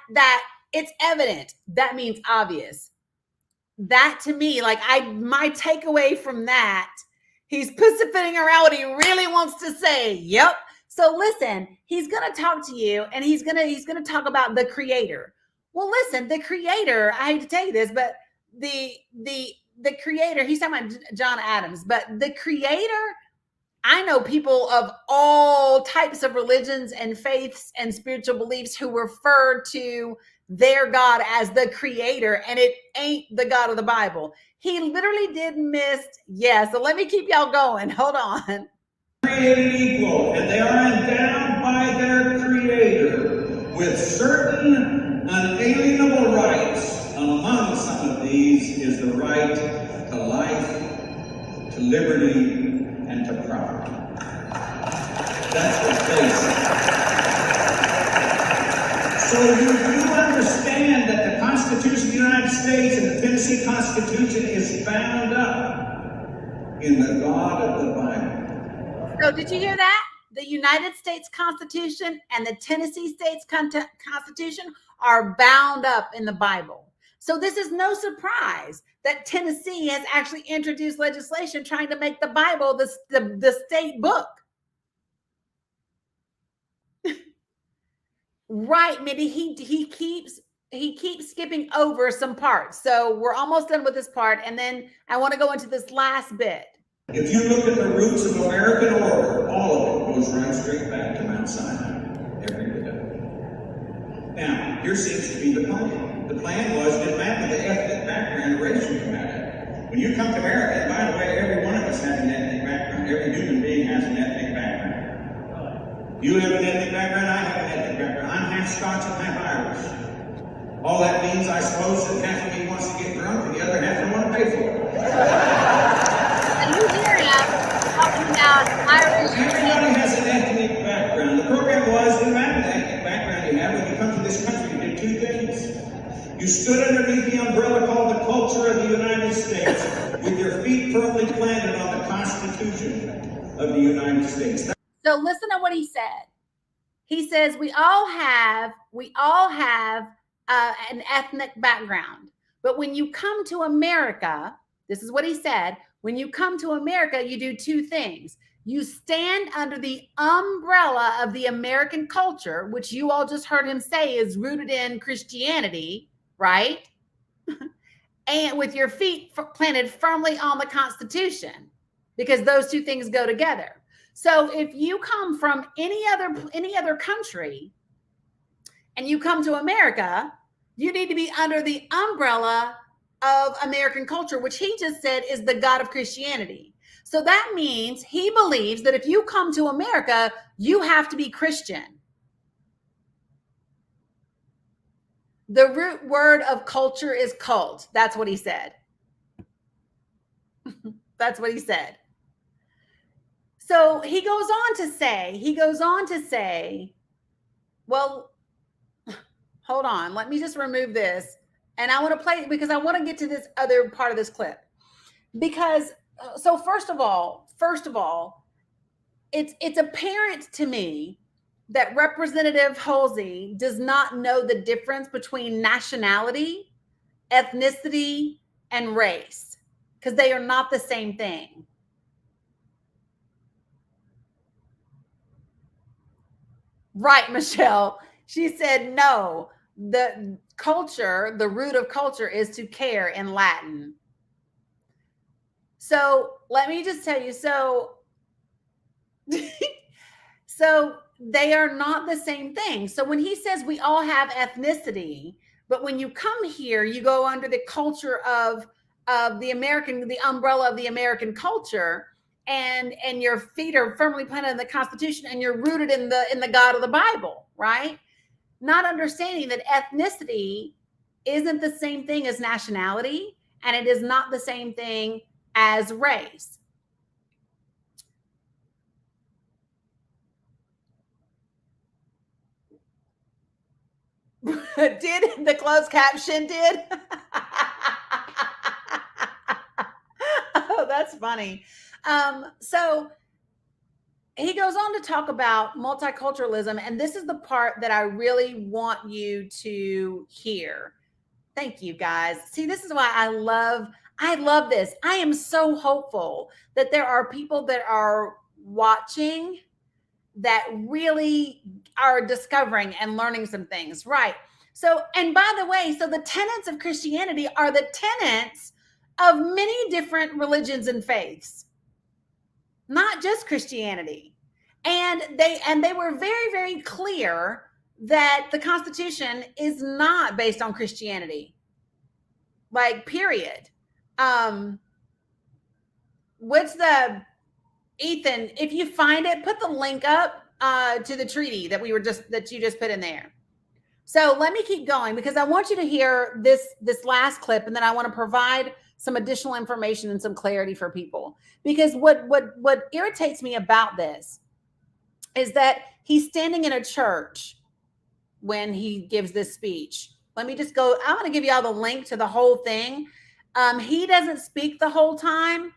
it's evident. That means obvious. That to me, like my takeaway from that, he's pussyfooting around what he really wants to say. Yep. So listen, he's going to talk to you and he's going to talk about the creator. Well, listen, the creator, I hate to tell you this, but the creator, he's talking about John Adams, but the creator, I know people of all types of religions and faiths and spiritual beliefs who refer to their God as the creator, and it ain't the God of the Bible. He literally did miss. Yeah, so let me keep y'all going. Hold on. Created equal, and they are endowed by their creator with certain unalienable rights. Among some of these is the right to life, to liberty, and to property. That's the basic. So you understand that the Constitution of the United States and the Tennessee Constitution is bound up in the God of the Bible. So did you hear that? The United States Constitution and the Tennessee States Constitution are bound up in the Bible. So this is no surprise that Tennessee has actually introduced legislation trying to make the Bible the state book. Right, Mindy, he keeps skipping over some parts. So we're almost done with this part, and then I want to go into this last bit. If you look at the roots of American order, all of it goes right straight back to Mount Sinai, every bit of it. Now, here seems to be the plan. The plan was, it didn't matter the ethnic background or race you come out of. When you come to America, and by the way, every one of us has an ethnic background. Every human being has an ethnic background. You have an ethnic background, I have an ethnic background. I'm half Scotch and half Irish. All that means, I suppose, that half of me wants to get drunk and the other half don't want to pay for it. You hear him talking about Irish. Everybody has an ethnic background. The program was, no matter the ethnic background you have, when you come to this country, you did two things. You stood underneath the umbrella called the culture of the United States, with your feet firmly planted on the Constitution of the United States. So listen to what he said. He says we all have an ethnic background, but when you come to America, this is what he said. When you come to America, you do two things. You stand under the umbrella of the American culture, which you all just heard him say is rooted in Christianity, right? And with your feet planted firmly on the Constitution, because those two things go together. So if you come from any other country and you come to America, you need to be under the umbrella of American culture, which he just said is the God of Christianity. So that means he believes that if you come to America, you have to be Christian. The root word of culture is cult. That's what he said. That's what he said. So he goes on to say, well, hold on, let me just remove this. And I want to play it because I want to get to this other part of this clip. Because, so first of all, it's apparent to me that Representative Hulsey does not know the difference between nationality, ethnicity, and race, because they are not the same thing. Right, Michelle. She said, no, the culture, the root of culture is to care in Latin. So let me just tell you, so they are not the same thing. So when he says we all have ethnicity, but when you come here, you go under the culture of the American, the umbrella of the American culture, and your feet are firmly planted in the Constitution, and you're rooted in the God of the Bible, right? Not understanding that ethnicity isn't the same thing as nationality, and it is not the same thing as race. Did the closed caption did? Oh, that's funny. So he goes on to talk about multiculturalism, and this is the part that I really want you to hear. Thank you, guys. See, this is why I love this. I am so hopeful that there are people that are watching that really are discovering and learning some things, right? So, and by the way, so the tenets of Christianity are the tenets of many different religions and faiths, not just Christianity. And they were very, very clear that the Constitution is not based on Christianity. Like, period. What's the Ethan, if you find it, put the link up to the treaty that you just put in there. So let me keep going, because I want you to hear this last clip, and then I want to provide some additional information and some clarity for people. Because what irritates me about this is that he's standing in a church when he gives this speech. Let me just go. I'm going to give you all the link to the whole thing. He doesn't speak the whole time.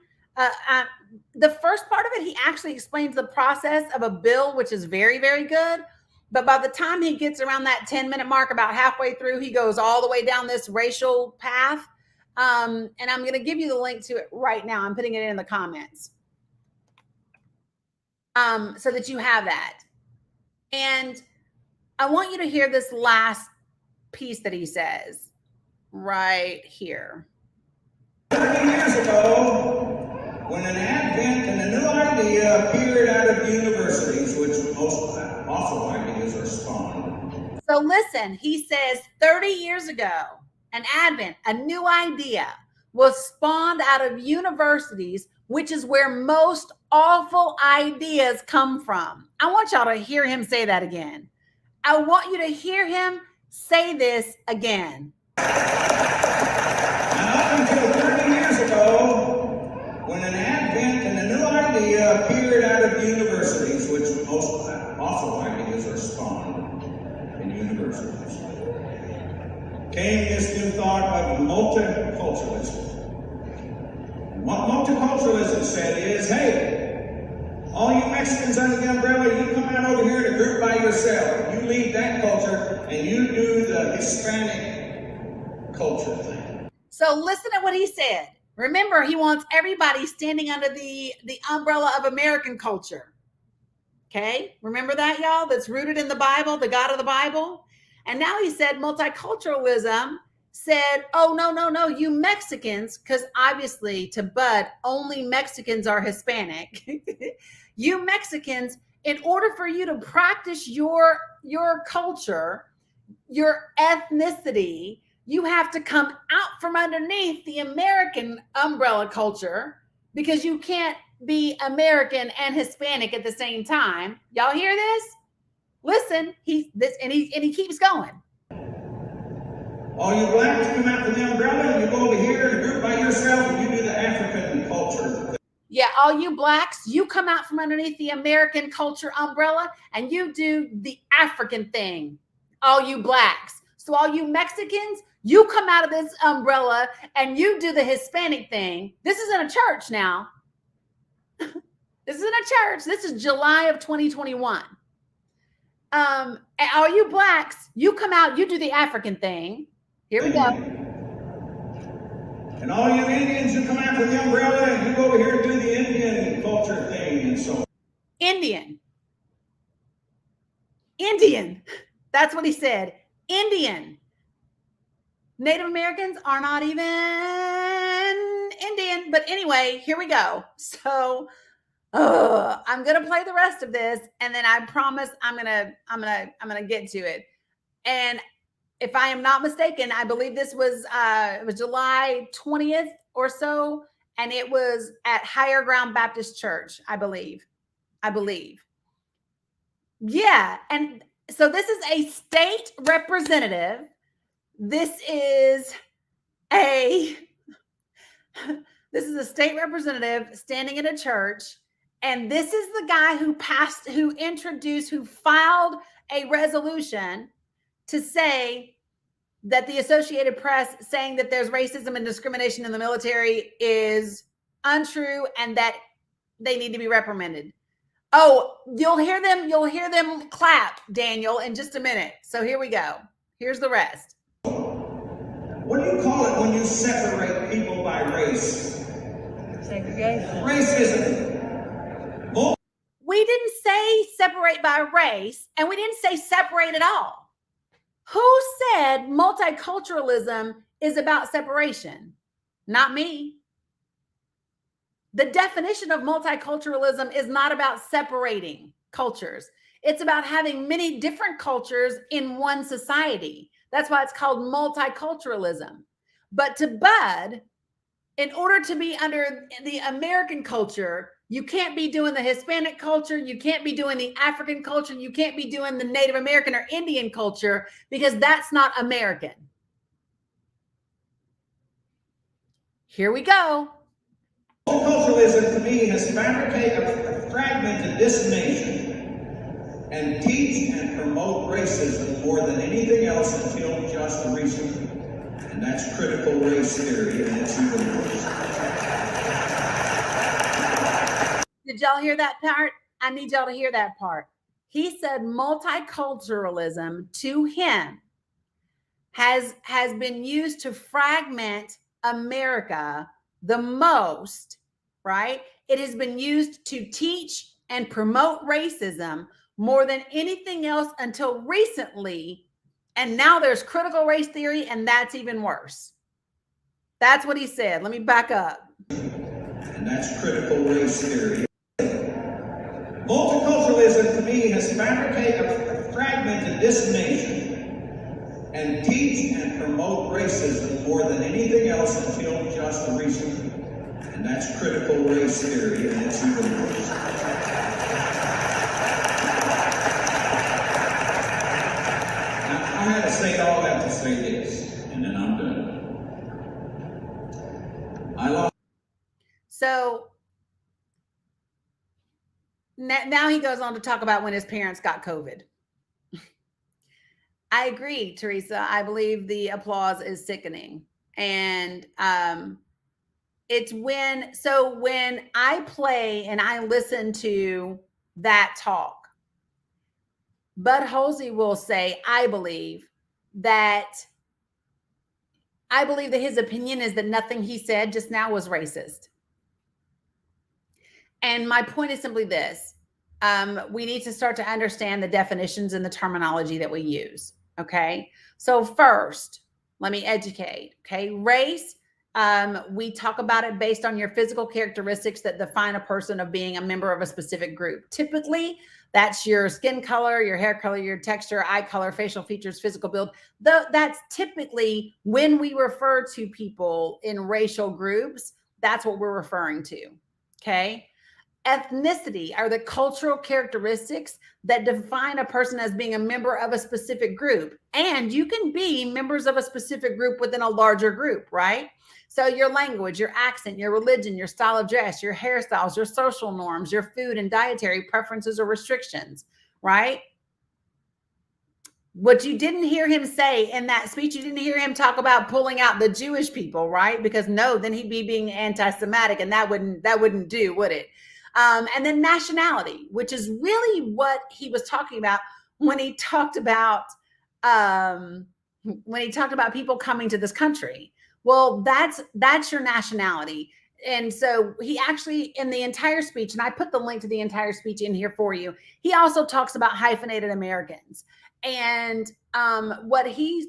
The first part of it, he actually explains the process of a bill, which is very, very good. But by the time he gets around that 10-minute mark, about halfway through, he goes all the way down this racial path. And I'm going to give you the link to it right now. I'm putting it in the comments so that you have that. And I want you to hear this last piece that he says right here. 30 years ago, when an advent and a new idea appeared out of universities, which most awful ideas are spawned. So listen, he says 30 years ago, an advent, a new idea was spawned out of universities, which is where most awful ideas come from. I want y'all to hear him say that again. I want you to hear him say this again. Now, up until 30 years ago, when an advent and a new idea appeared out of universities, which most awful ideas are spawned in universities, came this new thought of multiculturalism. And what multiculturalism said is, hey, all you Mexicans under the umbrella, you come out over here to group by yourself. You lead that culture, and you do the Hispanic culture thing. So listen to what he said. Remember, he wants everybody standing under the umbrella of American culture. Okay? Remember that, y'all? That's rooted in the Bible, the God of the Bible. And now he said multiculturalism said, oh, no, you Mexicans, because obviously to Bud, only Mexicans are Hispanic. You Mexicans, in order for you to practice your culture, your ethnicity, you have to come out from underneath the American umbrella culture, because you can't be American and Hispanic at the same time. Y'all hear this? Listen, he keeps going. All you blacks come out from the umbrella, and you go over here and group by yourself, and you do the African culture. Yeah, all you blacks, you come out from underneath the American culture umbrella, and you do the African thing. All you blacks. So all you Mexicans, you come out of this umbrella and you do the Hispanic thing. This is in a church now. This is in a church. This is July of 2021. And all you blacks, you come out, you do the African thing. Here we go. And all you Indians, you come out from the umbrella and you go over here and do the Indian culture thing and so on. Indian. That's what he said. Indian. Native Americans are not even Indian. But anyway, here we go. So I'm gonna play the rest of this, and then I promise I'm gonna get to it. And if I am not mistaken, I believe this was it was July 20th or so, and it was at Higher Ground Baptist Church, I believe. Yeah, and so this is a state representative. This is a state representative standing in a church, and this is the guy who who filed a resolution to say that the Associated Press saying that there's racism and discrimination in the military is untrue and that they need to be reprimanded. Oh, you'll hear them clap, Daniel, in just a minute. So here we go. Here's the rest. What do you call it when you separate people by race? Segregation. Racism. We didn't say separate by race, and we didn't say separate at all. Who said multiculturalism is about separation? Not me. The definition of multiculturalism is not about separating cultures. It's about having many different cultures in one society. That's why it's called multiculturalism. But to Bud, in order to be under the American culture, you can't be doing the Hispanic culture. You can't be doing the African culture. You can't be doing the Native American or Indian culture because that's not American. Here we go. Multiculturalism to me has fragmented this nation and teach and promote racism more than anything else until just recently. And that's critical race theory, and it's even worse. Did y'all hear that part? I need y'all to hear that part. He said multiculturalism to him has been used to fragment America the most, right? It has been used to teach and promote racism more than anything else until recently. And now there's critical race theory, and that's even worse. That's what he said. Let me back up. And that's critical race theory. Multiculturalism to me has fragmented this nation and teach and promote racism more than anything else until just recently. And that's critical race theory, and it's even worse. Now, I had to say all that to say this, and then I'm done. So now he goes on to talk about when his parents got COVID. I agree, Teresa. I believe the applause is sickening. And it's when I play and I listen to that talk, Bud Hulsey will say, I believe that his opinion is that nothing he said just now was racist. And my point is simply this. We need to start to understand the definitions and the terminology that we use. Okay. So first, let me educate. Okay. Race. We talk about it based on your physical characteristics that define a person of being a member of a specific group. Typically, that's your skin color, your hair color, your texture, eye color, facial features, physical build. That's typically when we refer to people in racial groups, that's what we're referring to. Okay. Ethnicity are the cultural characteristics that define a person as being a member of a specific group. And you can be members of a specific group within a larger group, right? So your language, your accent, your religion, your style of dress, your hairstyles, your social norms, your food and dietary preferences or restrictions, right? What you didn't hear him say in that speech, you didn't hear him talk about pulling out the Jewish people, right? Because no, then he'd be being anti-Semitic, and that wouldn't do, would it? And then nationality, which is really what he was talking about when he talked about people coming to this country. Well, that's your nationality. And so he actually, in the entire speech, and I put the link to the entire speech in here for you, he also talks about hyphenated Americans. And what he's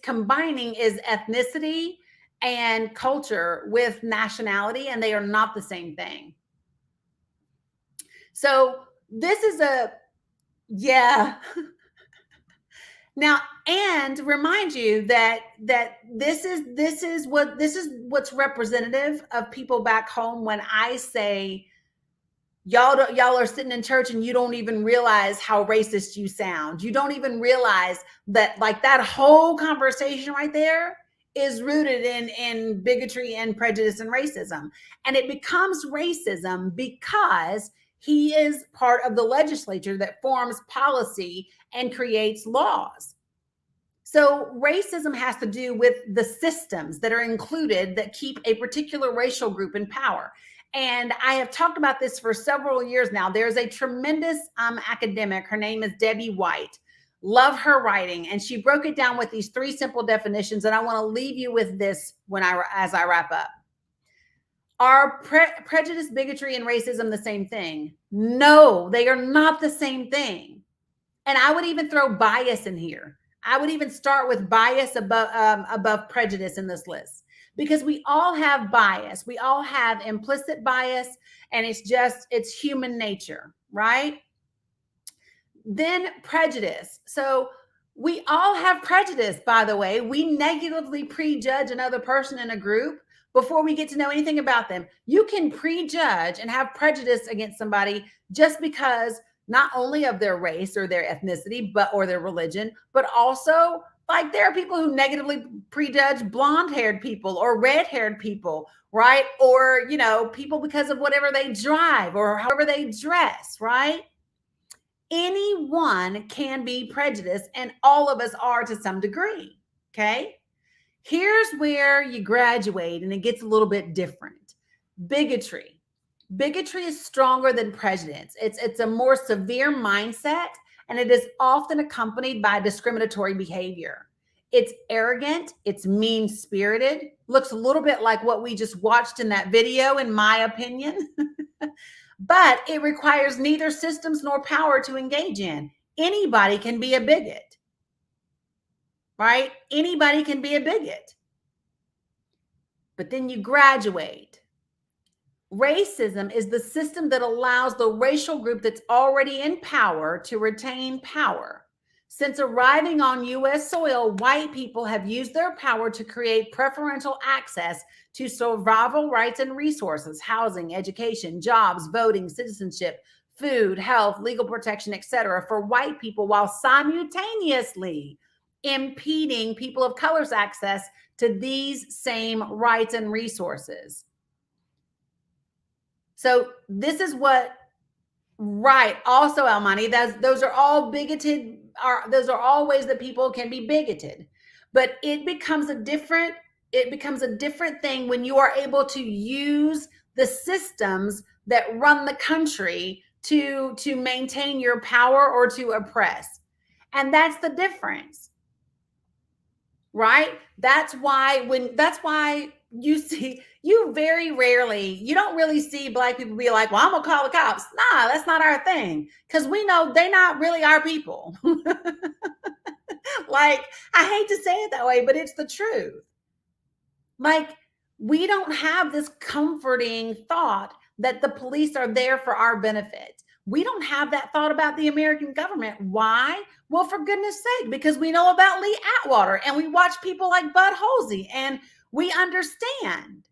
combining is ethnicity and culture with nationality, and they are not the same thing. So this is yeah. Now, and remind you that this is what's representative of people back home when I say y'all are sitting in church and you don't even realize how racist you sound. You don't even realize that, like, that whole conversation right there is rooted in bigotry and prejudice and racism. And it becomes racism because he is part of the legislature that forms policy and creates laws. So racism has to do with the systems that are included that keep a particular racial group in power. And I have talked about this for several years now. There's a tremendous academic. Her name is Debbie White. Love her writing. And she broke it down with these 3 simple definitions. And I want to leave you with this as I wrap up. Are prejudice, bigotry, and racism the same thing? No, they are not the same thing. And I would even throw bias in here. I would even start with bias above prejudice in this list, because we all have bias. We all have implicit bias, and it's human nature, right? Then prejudice. So we all have prejudice, by the way. We negatively prejudge another person in a group before we get to know anything about them. You can prejudge and have prejudice against somebody just because not only of their race or their ethnicity, or their religion, but also, like, there are people who negatively prejudge blonde-haired people or red-haired people, right? Or, people because of whatever they drive or however they dress, right? Anyone can be prejudiced, and all of us are to some degree, okay? Here's where you graduate and it gets a little bit different. Bigotry. Bigotry is stronger than prejudice. It's a more severe mindset, and it is often accompanied by discriminatory behavior. It's arrogant, it's mean-spirited, looks a little bit like what we just watched in that video, in my opinion. But it requires neither systems nor power to engage in. Anybody can be a bigot, right? Anybody can be a bigot. But then you graduate. Racism is the system that allows the racial group that's already in power to retain power. Since arriving on U.S. soil, white people have used their power to create preferential access to survival rights and resources, housing, education, jobs, voting, citizenship, food, health, legal protection, etc., for white people, while simultaneously impeding people of color's access to these same rights and resources. So this is what, right, also, Almani, those are all bigoted, those are all ways that people can be bigoted. But it becomes a different thing when you are able to use the systems that run the country to maintain your power or to oppress. And that's the difference, right? That's why you very rarely, you don't really see Black people be like, well, I'm gonna call the cops. Nah, that's not our thing, because we know they're not really our people. Like, I hate to say it that way, but it's the truth. Like, we don't have this comforting thought that the police are there for our benefit. We don't have that thought about the American government. Why? Well, for goodness sake, because we know about Lee Atwater and we watch people like Bud Hulsey and we understand.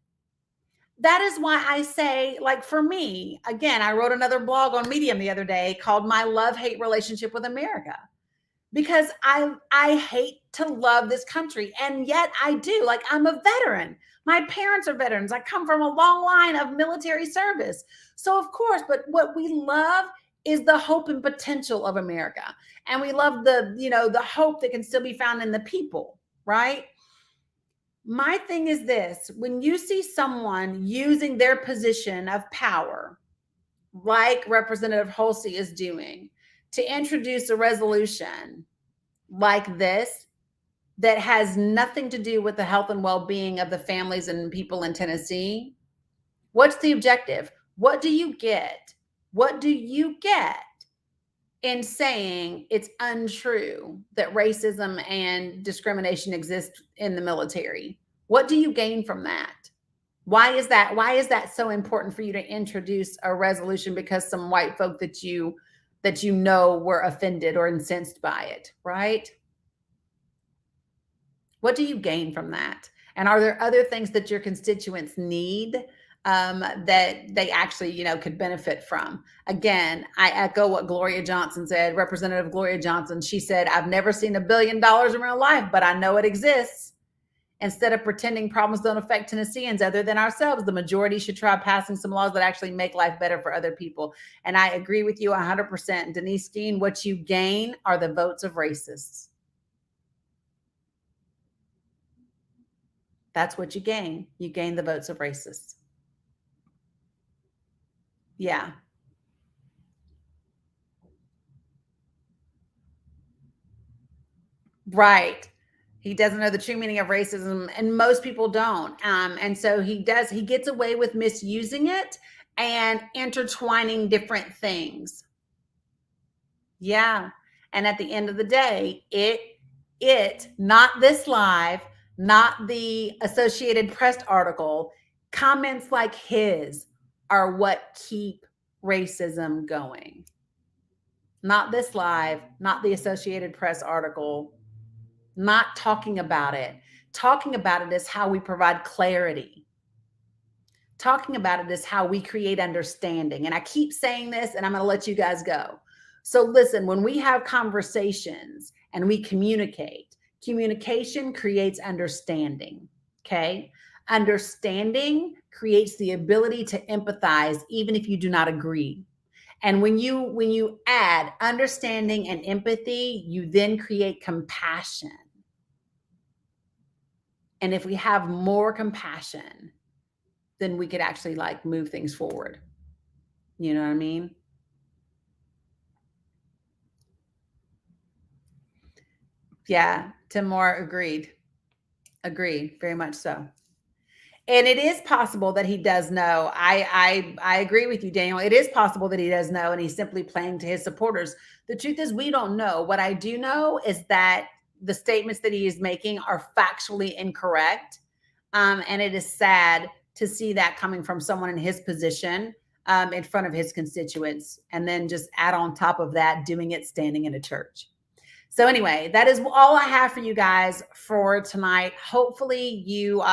That is why I say, like, for me, again, I wrote another blog on Medium the other day called My Love-Hate Relationship with America, because I hate to love this country. And yet I do. Like, I'm a veteran. My parents are veterans. I come from a long line of military service. So of course, but what we love is the hope and potential of America. And we love the hope that can still be found in the people, right? My thing is this: when you see someone using their position of power, like Representative Hulsey is doing, to introduce a resolution like this that has nothing to do with the health and well-being of the families and people in Tennessee, what's the objective? What do you get? What do you get in saying it's untrue that racism and discrimination exist in the military? What do you gain from that? Why is that? Why is that so important for you to introduce a resolution? Because some white folk that you know were offended or incensed by it, right? What do you gain from that? And are there other things that your constituents need that they actually, could benefit from? Again, I echo what Gloria Johnson said, Representative Gloria Johnson. She said, I've never seen $1 billion in real life, but I know it exists. Instead of pretending problems don't affect Tennesseans other than ourselves, the majority should try passing some laws that actually make life better for other people. And I agree with you 100%. Denise Skeen, what you gain are the votes of racists. That's what you gain. You gain the votes of racists. Yeah. Right. He doesn't know the true meaning of racism, and most people don't. And so he gets away with misusing it and intertwining different things. Yeah. And at the end of the day, not this live, not the Associated Press article, comments like his are what keep racism going. Not this live, not the Associated Press article, not talking about it. Talking about it is how we provide clarity. Talking about it is how we create understanding. And I keep saying this, and I'm going to let you guys go. So listen, when we have conversations and we communicate, communication creates understanding. Okay. Understanding creates the ability to empathize, even if you do not agree. And when you add understanding and empathy, you then create compassion. And if we have more compassion, then we could actually move things forward. You know what I mean? Yeah, Tim Moore agreed. Agreed, very much so. And it is possible that he does know. I agree with you, Daniel. It is possible that he does know, and he's simply playing to his supporters. The truth is, we don't know. What I do know is that the statements that he is making are factually incorrect. And it is sad to see that coming from someone in his position in front of his constituents. And then just add on top of that, doing it standing in a church. So anyway, that is all I have for you guys for tonight. Hopefully you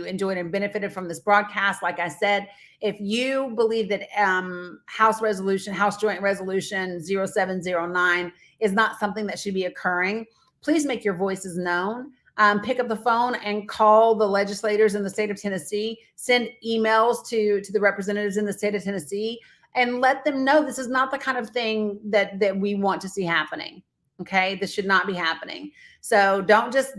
enjoyed and benefited from this broadcast. Like I said, if you believe that House Joint Resolution 0709 is not something that should be occurring, please make your voices known. Pick up the phone and call the legislators in the state of Tennessee. Send emails to the representatives in the state of Tennessee and let them know this is not the kind of thing that we want to see happening. Okay, this should not be happening. So don't just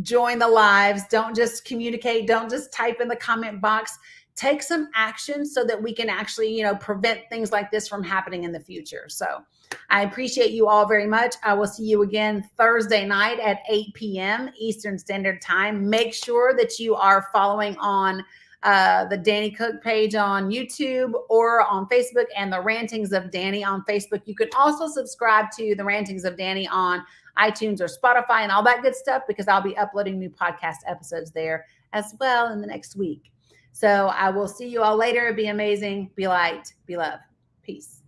join the lives. Don't just communicate. Don't just type in the comment box. Take some action so that we can actually, prevent things like this from happening in the future. So I appreciate you all very much. I will see you again Thursday night at 8 p.m. Eastern Standard Time. Make sure that you are following on the Danny Cook page on YouTube or on Facebook, and the Rantings of Danny on Facebook. You can also subscribe to the Rantings of Danny on iTunes or Spotify and all that good stuff, because I'll be uploading new podcast episodes there as well in the next week. So I will see you all later. Be amazing. Be light. Be love. Peace.